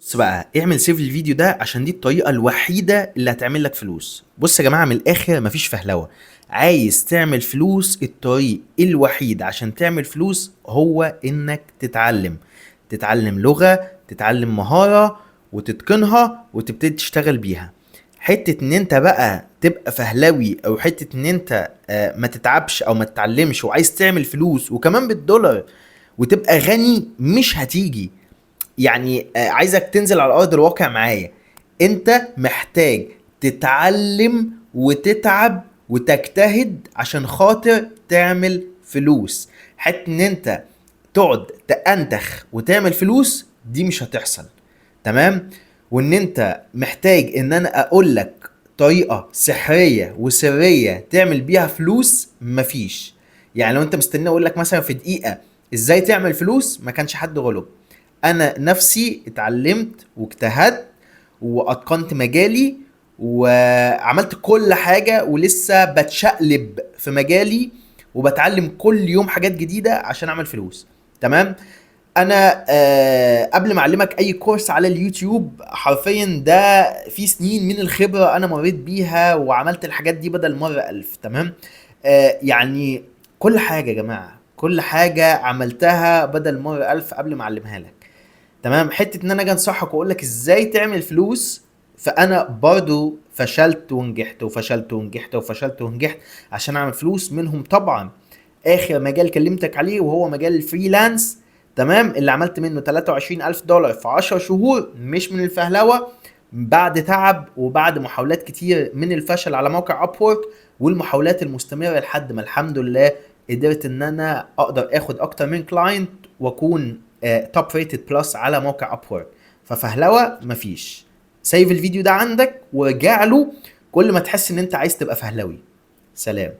بص بقى اعمل سيف للفيديو ده عشان دي الطريقة الوحيدة اللي هتعمل لك فلوس. بص يا جماعة، من الآخر مفيش فهلوة. عايز تعمل فلوس، الطريق الوحيد عشان تعمل فلوس هو إنك تتعلم لغة، تتعلم مهارة وتتقنها وتبتدي تشتغل بيها. حتة ان انت بقى تبقى فهلوي او حتة ان انت ما تتعبش او ما تتعلمش وعايز تعمل فلوس وكمان بالدولار وتبقى غني، مش هتيجي. يعني عايزك تنزل على ارض الواقع معايا. انت محتاج تتعلم وتتعب وتجتهد عشان خاطر تعمل فلوس. حتى ان انت تقعد تأنتخ وتعمل فلوس دي مش هتحصل. تمام. وان انت محتاج ان انا اقول لك طريقة سحرية وسرية تعمل بيها فلوس، مفيش. يعني لو انت مستني اقول لك مثلا في دقيقة ازاي تعمل فلوس، ما كانش حد غلب. انا نفسي اتعلمت واجتهدت واتقنت مجالي وعملت كل حاجة ولسه بتشقلب في مجالي وبتعلم كل يوم حاجات جديدة عشان اعمل فلوس. تمام. انا قبل ما اعلمك اي كورس على اليوتيوب، حرفيا ده في سنين من الخبرة انا مريت بيها وعملت الحاجات دي بدل مرة الف. تمام. يعني كل حاجة يا جماعة، كل حاجة عملتها بدل مرة الف قبل ما اعلمها لك. تمام. حته ان انا اجي انصحك واقول لك ازاي تعمل فلوس، فانا برضو فشلت ونجحت وفشلت ونجحت وفشلت ونجحت عشان اعمل فلوس. منهم طبعا اخر مجال كلمتك عليه وهو مجال الفريلانس. تمام. اللي عملت منه 23 الف دولار في 10 شهور، مش من الفهلوة، بعد تعب وبعد محاولات كتير من الفشل على موقع ابورك والمحاولات المستمرة لحد ما الحمد لله قدرت ان انا اقدر اخد اكتر من كلاينت واكون توب ريتد بلس على موقع ابورك. ففهلوه مفيش. سيف الفيديو ده عندك ورجع له كل ما تحس ان انت عايز تبقى فهلوي. سلام.